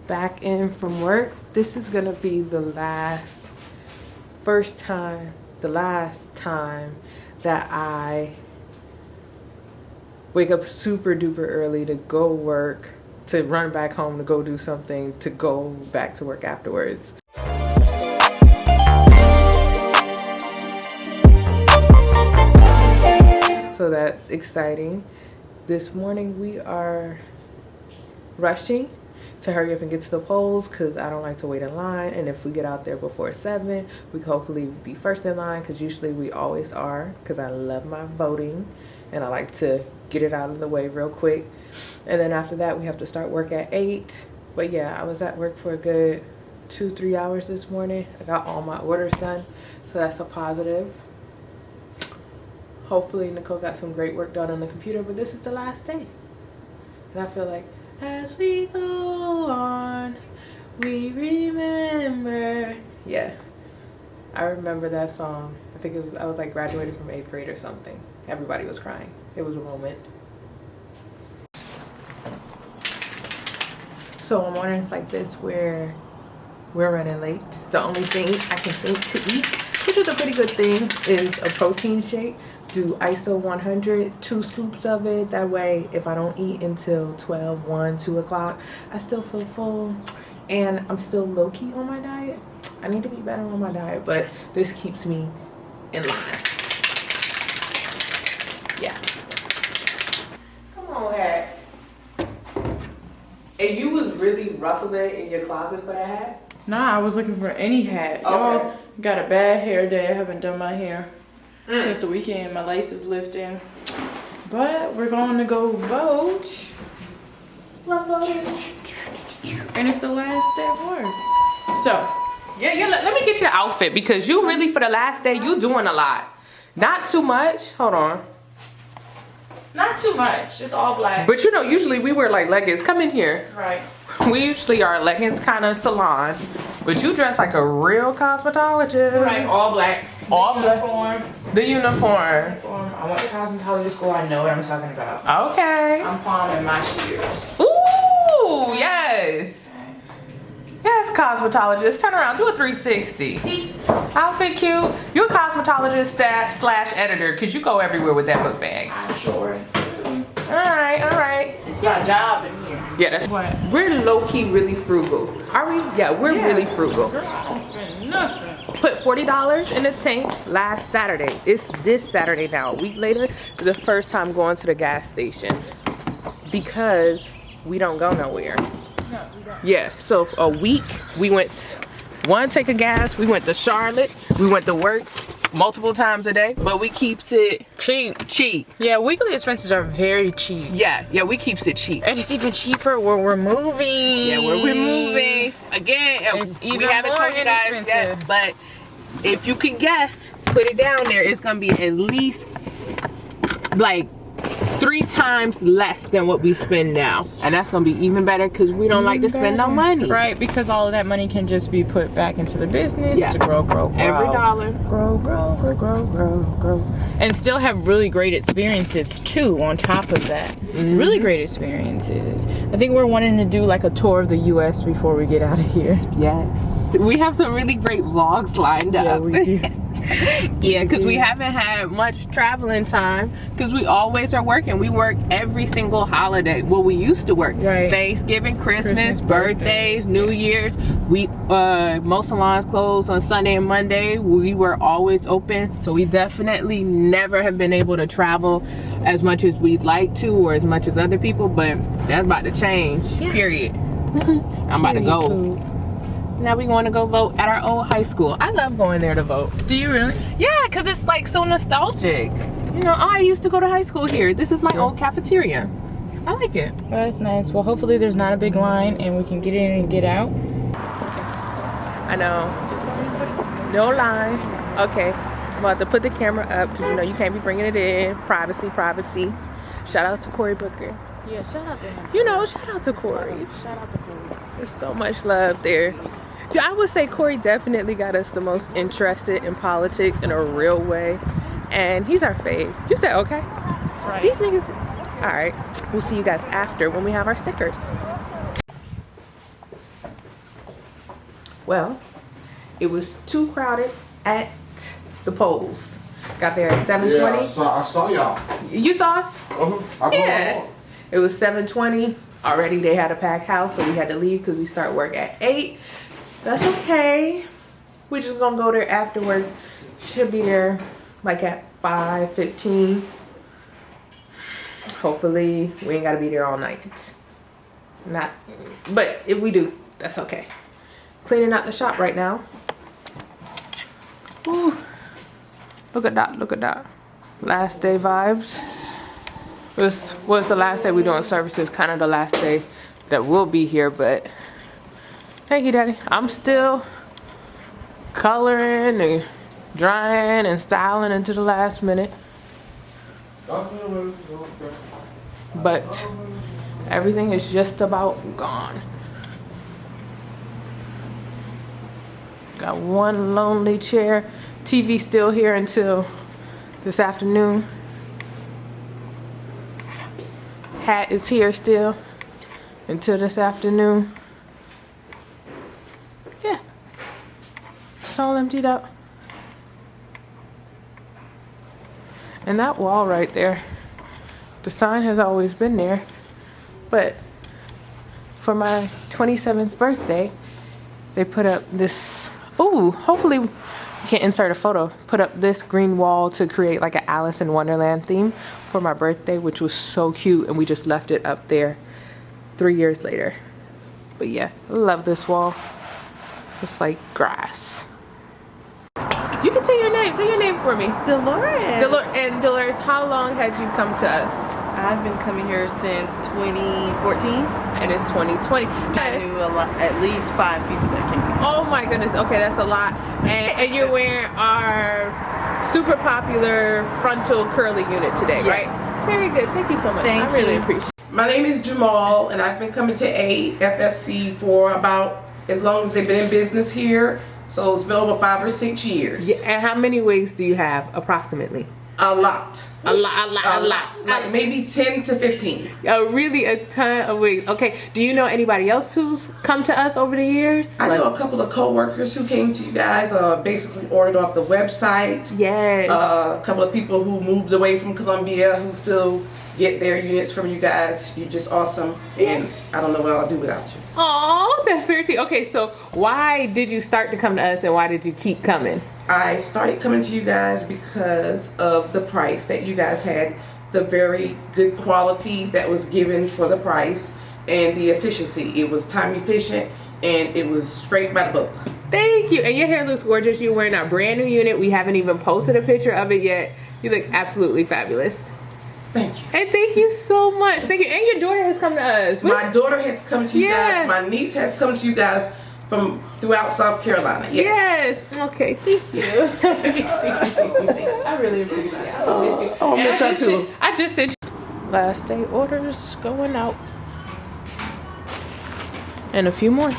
back in from work. This is gonna be the last time that I wake up super duper early to go work, to run back home to go do something, to go back to work afterwards. So that's exciting. This morning we are rushing to hurry up and get to the polls because I don't like to wait in line, and if we get out there before 7 we can hopefully be first in line, because usually we always are, because I love my voting and I like to get it out of the way real quick. And then after that we have to start work at 8. But yeah, I was at work for a good 2-3 hours this morning. I got all my orders done, so that's a positive. Hopefully Nicole got some great work done on the computer, but this is the last day. And I feel like as we go on, we remember. Yeah, I remember that song. I think I was like graduating from 8th grade or something. Everybody was crying. It was a moment. So on mornings like this where we're running late, the only thing I can think to eat, which is a pretty good thing, is a protein shake. Do ISO 100, 2 scoops of it. That way, if I don't eat until 12, 1, 2 o'clock, I still feel full. And I'm still low-key on my diet. I need to be better on my diet, but this keeps me in line. Yeah. Come on, hat. And you was really ruffling in your closet for that hat? Nah, I was looking for any hat. Okay. Y'all got a bad hair day. I haven't done my hair. It's the weekend. My lace is lifting. But we're going to go vote. And it's the last day of work. So, yeah, let me get your outfit, because you really, for the last day, you doing a lot. Not too much. Hold on. not too much. Just all black. But you know, usually we wear like leggings. Come in here. Right. We usually are leggings kind of salon. But you dress like a real cosmetologist. Right, all black. All black. The uniform. I went to cosmetology school. I know what I'm talking about. Okay. I'm palming my shears. Ooh, yes. Yes, cosmetologist. Turn around. Do a 360. Outfit cute. You're a cosmetologist slash editor, because you go everywhere with that book bag. I'm sure. All right, all right. It's my job in here. Yeah, that's what. We're low-key really frugal. Are we? Yeah, we're really frugal. Girl, I don't spend nothing. Put $40 in the tank last Saturday. It's this Saturday now. A week later, it's the first time going to the gas station because we don't go nowhere. No, we don't. Yeah, so for a week we went one tank of gas. We went to Charlotte. We went to work multiple times a day, but we keeps it cheap. Yeah, weekly expenses are very cheap. Yeah, we keeps it cheap. And it's even cheaper where we're moving. Yeah, where we're moving. Again, we haven't told you guys yet, but if you can guess, put it down there. It's gonna be at least like 3 times less than what we spend now, and that's gonna be even better because we don't like to spend no money. Right, because all of that money can just be put back into the business to grow. Every dollar. Grow. And still have really great experiences too on top of that. Mm-hmm. Really great experiences. I think we're wanting to do like a tour of the US before we get out of here. Yes. We have some really great vlogs lined up. Yeah, we do. Yeah, because we haven't had much traveling time because we always are working. We work every single holiday. Well, we used to work. Right. Thanksgiving, Christmas, birthdays, New Year's. We most salons closed on Sunday and Monday. We were always open, so we definitely never have been able to travel as much as we'd like to or as much as other people, but that's about to change. Yeah. Period. I'm about to go. Now we want to go vote at our old high school. I love going there to vote. Do you really? Yeah, because it's like so nostalgic. You know, I used to go to high school here. This is my old cafeteria. I like it. Well, that's nice. Well, hopefully there's not a big line and we can get in and get out. I know. No line. Okay. I'm about to put the camera up because you know you can't be bringing it in. Privacy. Shout out to Cory Booker. Yeah, shout out to him. You know, shout out to Cory. Shout out to Cory. There's so much love there. Yeah, I would say Cory definitely got us the most interested in politics in a real way. And he's our fave. You said okay. Right. These niggas. All right. We'll see you guys after when we have our stickers. Well, it was too crowded at the polls. Got there at 7:20. Yeah, I saw y'all. You saw us? Yeah. On. It was 7:20. Already they had a packed house, so we had to leave because we start work at 8. That's okay. We're just gonna go there after work. Should be there like at 5:15. Hopefully we ain't gotta be there all night. But if we do, that's okay. Cleaning out the shop right now. Ooh. Look at that, look at that. Last day vibes. This was the last day we doing services, kind of the last day that we'll be here, but thank you, Daddy. I'm still coloring and drying and styling into the last minute. But everything is just about gone. Got one lonely chair. TV still here until this afternoon. Hat is here still until this afternoon. Yeah, it's all emptied out. And that wall right there, the sign has always been there, but for my 27th birthday, they put up this, ooh, hopefully we can insert a photo, put up this green wall to create like an Alice in Wonderland theme for my birthday, which was so cute, and we just left it up there 3 years later. But yeah, I love this wall. It's like grass. You can say your name for me. Dolores. And Dolores, how long had you come to us? I've been coming here since 2014. And it's 2020. I knew at least 5 people that came. Oh my goodness, okay, that's a lot. And you're wearing our super popular frontal curly unit today, Yes. right? Very good, thank you so much. Thank I really you. appreciate it. My name is Jamal, and I've been coming to AFFC for about as long as they've been in business here. So it's been over 5 or 6 years. Yeah, and how many wigs do you have approximately? A lot. A lot. Like maybe 10 to 15. Oh, really a ton of wigs. Okay, do you know anybody else who's come to us over the years? I know a couple of co-workers who came to you guys, basically ordered off the website. Yes. A couple of people who moved away from Columbia who still get their units from you guys. You're just awesome, and I don't know what I'll do without you. Oh, that's very sweet. Okay, so why did you start to come to us, and why did you keep coming? I started coming to you guys because of the price that you guys had, the very good quality that was given for the price, and the efficiency. It was time efficient, and it was straight by the book. Thank you. And your hair looks gorgeous. You're wearing our brand new unit. We haven't even posted a picture of it yet. You look absolutely fabulous. Thank you. And thank you so much. Thank you. And your daughter has come to us. My daughter has come to you Yes. guys. My niece has come to you guys from throughout South Carolina. Yes. Yes. Okay. Thank you. I really appreciate it. Oh, miss her too. I just said last day orders going out. And a few more.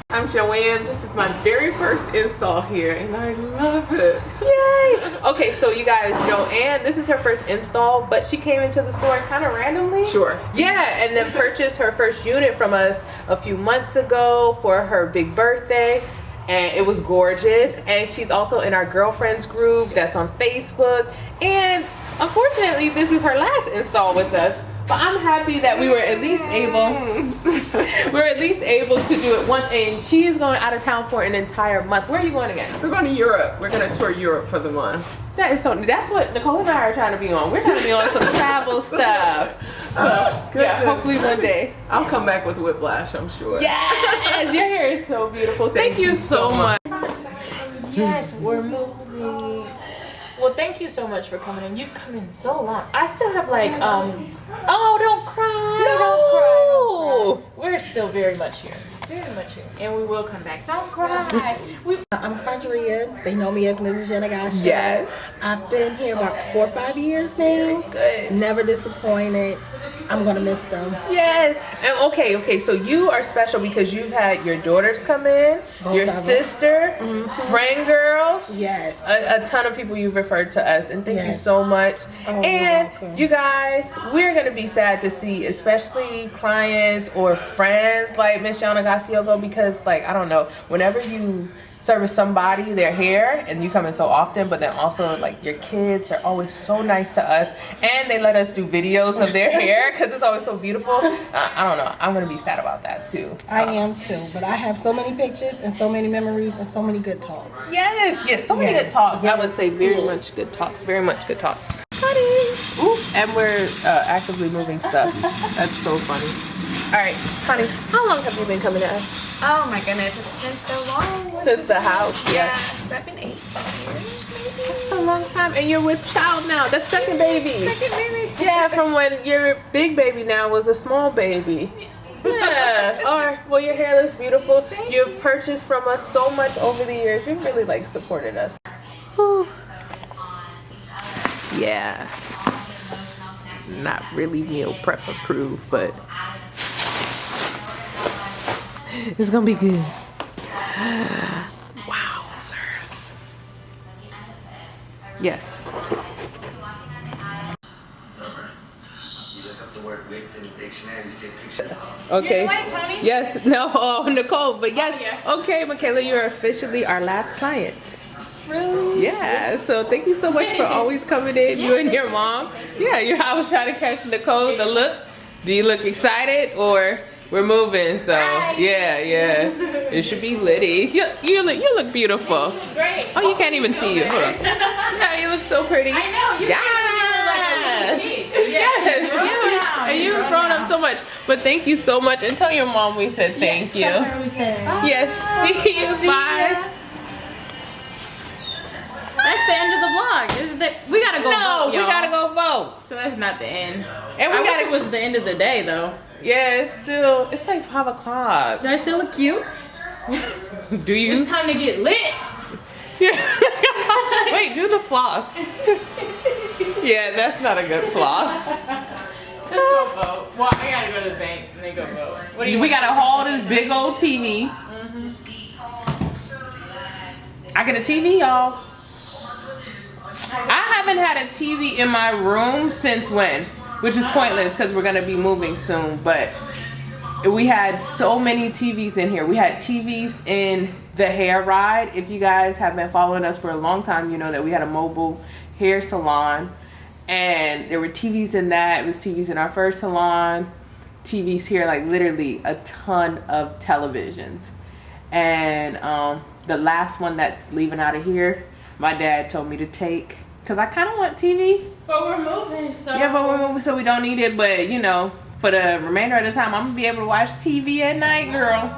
I'm Joanne. This is my very first install here, and I love it. Yay! Okay, so you guys, Joanne, this is her first install, but she came into the store kind of randomly. Sure. Yeah, and then purchased her first unit from us a few months ago for her big birthday, and it was gorgeous. And she's also in our girlfriends group that's on Facebook, and unfortunately, this is her last install with us. But I'm happy that we were at least able to do it once, and she is going out of town for an entire month. Where are you going again? We're going to Europe. We're going to tour Europe for the month. That is so, that's what Nicole and I are trying to be on. We're trying to be on some travel stuff. So, yeah, hopefully one day. I'll come back with whiplash, I'm sure. Yes, your hair is so beautiful. Thank you so much. Yes, we're moving. Well, thank you so much for coming in. You've come in so long. I still have like, oh, don't cry. No. Don't cry. We're still very much here. Very much here. And we will come back. Don't cry. I'm Andrea. They know me as Mrs. Yanagasha. Yes. I've been here about 4 or 5 years now. Good. Never disappointed. I'm gonna miss them. Yes. And okay, so you are special because you've had your daughters come in, Both your of them. sister, friend girls. Yes. A ton of people you've referred to us, and thank you Yes. so much. Oh, you're And welcome. you guys, we're gonna be sad to see, especially clients or friends like Miss Yanagasha Ignacio though, because like I don't know, whenever you service somebody their hair and you come in so often, but then also like your kids, they're always so nice to us, and they let us do videos of their hair because it's always so beautiful. I don't know, I'm gonna be sad about that too. I am too, but I have so many pictures and so many memories and so many good talks. Yes, so many good talks. I would say very much good talks, honey. Ooh, and we're actively moving stuff. That's so funny. All right, honey, how long have you been coming to us? Oh my goodness, it's been so long. Since the house, Yeah, it's been 8 years maybe. That's a long time, and you're with child now, the second baby. Second baby. Yeah, from when your big baby now was a small baby. Yeah. Or well, your hair looks beautiful. You've purchased from us so much over the years. You've really like supported us. Whew. Yeah. Not really meal prep approved, but it's gonna be good. Wow, sirs. Yes. Okay. Wait, Tony? Yes. No. Oh, Nicole. But yes. Okay, Michaela, you're officially our last client. Really? Yeah. So thank you so much for always coming in. You and your mom. Yeah. I was trying to catch Nicole the look. Do you look excited or? We're moving, so yeah. It should be litty. You look beautiful. Great. Oh, you can't even see you. Hold on. Yeah, you look so pretty. I know. You Yes. like a kid. Yes, and you've grown up so much. But thank you so much, and tell your mom we said thank you. Tell her we said. Yes, see you. Bye. That's the end of the vlog. We gotta go vote, No, we y'all. gotta go vote. So that's not the end. And we I wish gotta. it was the end of the day though. Yeah, it's like 5 o'clock. Do I still look cute? Do you? It's time to get lit. Wait, do the floss. Yeah, that's not a good floss. Let's go vote. Well, I gotta go to the bank and then go vote. What do you We want? gotta haul this big old TV. I get a TV, y'all. I haven't had a TV in my room since when? Which is pointless because we're gonna be moving soon, but we had so many TVs in here. We had TVs in the hair ride. If you guys have been following us for a long time, you know that we had a mobile hair salon, and there were TVs in that. It was TVs in our first salon, TVs here, like literally a ton of televisions. And the last one that's leaving out of here, my dad told me to take, because I kind of want TV. But we're moving, so. Yeah, but we're moving, so we don't need it. But you know, for the remainder of the time, I'm gonna be able to watch TV at night, girl.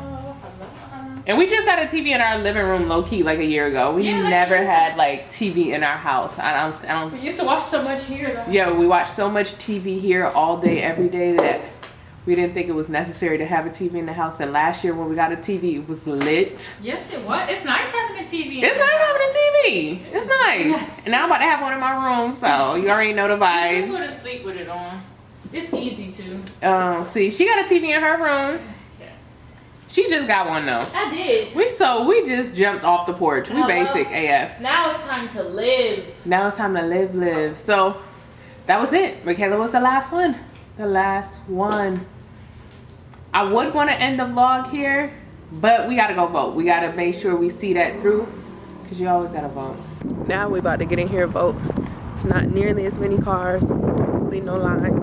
And we just got a TV in our living room, low key, like a year ago. We never had like TV in our house. I don't. We used to watch so much here, though. Yeah, we watch so much TV here all day, every day that we didn't think it was necessary to have a TV in the house. And last year when we got a TV, it was lit. Yes, it was. It's nice having a TV. It's nice having a TV. It's nice. And now I'm about to have one in my room, so you already know the You can vibes. go to sleep with it on. It's easy to. See, she got a TV in her room. Yes. She just got one though. I did. We just jumped off the porch. We basic AF. Now it's time to live. Now it's time to live. So that was it. Michaela was the last one. The last one. I would want to end the vlog here, but we gotta go vote. We gotta make sure we see that through, because you always gotta vote. Now we're about to get in here and vote. It's not nearly as many cars. Hopefully no line.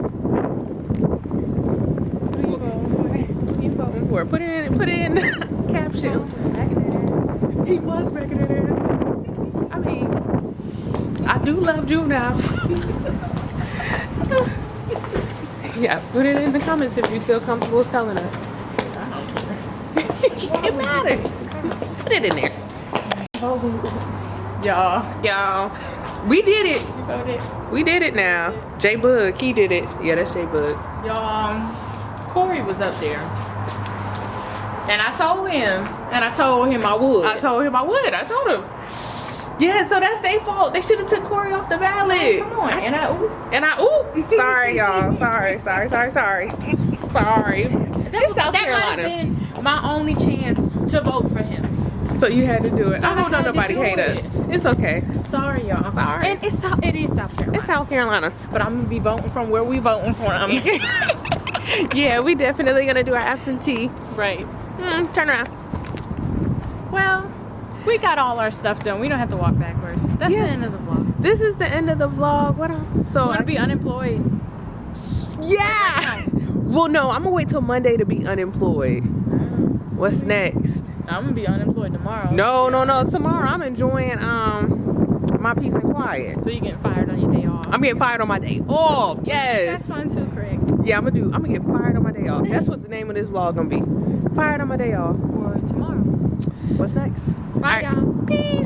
Who you voting for? Put it in the caption. He was making it in. I mean, I do love Juvenile. Yeah, put it in the comments if you feel comfortable telling us. It matters. Put it in there. Y'all, we did it. You voted. We did it now. J Bug, he did it. Yeah, that's J Bug. Y'all, Corey was up there. And I told him I would. I told him. Yeah, so that's their fault. They should have took Corey off the ballot. Come on. And Sorry, y'all. Sorry. It's South that might Carolina. have been my only chance to vote for him. So you had to do it. So I hope I had to nobody do hate it. us. It's okay. Sorry, y'all. Sorry. And it is South Carolina. It's South Carolina. But I'm gonna be voting from where we voting from. Yeah, we definitely gonna do our absentee. Right. Turn around. Well, we got all our stuff done. We don't have to walk backwards. That's the Yes. end of the vlog. This is the end of the vlog. What? So I want to be unemployed. yeah. Well, no, I'm gonna wait till Monday to be unemployed. What's next? I'm gonna be unemployed tomorrow. No. Tomorrow I'm enjoying my peace and quiet. So you getting fired on your day off? I'm getting fired on my day off. Yes. That's fun too, Craig. Yeah, I'm gonna get fired on my day off. That's what the name of this vlog gonna be. Fired on my day off. Or tomorrow. What's next? Bye, y'all. Peace.